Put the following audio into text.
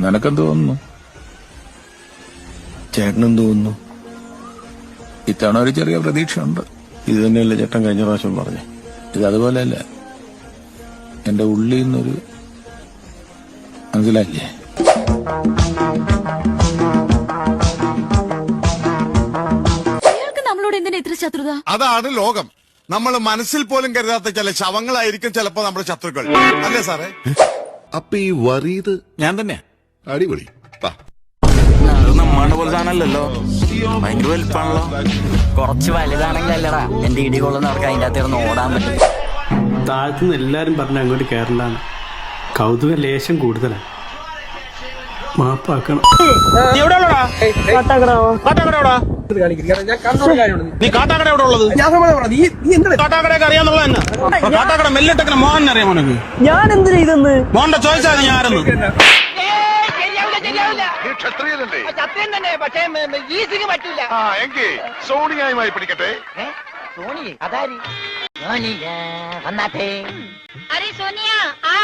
നിനക്കെന്ത് തോന്നുന്നു? ചേട്ടനെന്ത് തോന്നുന്നു? ഇത്തവണ ഒരു ചെറിയ പ്രതീക്ഷയുണ്ട്. ഇത് തന്നെയല്ലേ ചേട്ടൻ കഴിഞ്ഞ പ്രാവശ്യം പറഞ്ഞു? ഇത് അതുപോലെയല്ല, എന്റെ ഉള്ളിൽ നിന്നൊരു മനസ്സിലായില്ലേ? നമ്മളോട് എന്തിനാ ഇത്ര ശത്രുത? അതാണ് ലോകം. നമ്മൾ മനസ്സിൽ പോലും കരുതാത്ത ചില ശവങ്ങളായിരിക്കും ചിലപ്പോ നമ്മുടെ ശത്രുക്കൾ, അല്ലേ സാറേ? അപ്പൊ ഈ വറീത് ഞാൻ തന്നെയാ. അടിപൊളി. നമ്മളുടെ പോലെ സാധനമല്ലല്ലോ, ഭയങ്കര വലുപ്പാണല്ലോ. കുറച്ച് വലുതാണെങ്കിലല്ലടാ എന്റെ ഇടികൊള്ളുന്നവർക്ക് അതിന്റെ അകത്ത് ഓടാൻ പറ്റും. താഴത്തുനിന്ന് എല്ലാരും പറഞ്ഞ അങ്ങോട്ട് കയറണ്ടാണ്. കൗതുക ലേശം കൂടുതലാണ്. മാപ്പാക്കണം. നീ കാട്ടാക്കട എവിടെ ഉള്ളത്? കാട്ടാക്കടയൊക്കെ അറിയാന്നുള്ള തന്നെ. കാട്ടാക്കട മെല്ലിട്ടൊക്കെ മോഹൻ അറിയാം മോനക്ക്. ഞാൻ എന്ത് ചെയ്തെന്ന് മോഹന്റെ ചോദിച്ചാൽ ഞാനെന്ന്. സോണിയായി പിടിക്കട്ടെ. അരെ സോനിയ ആ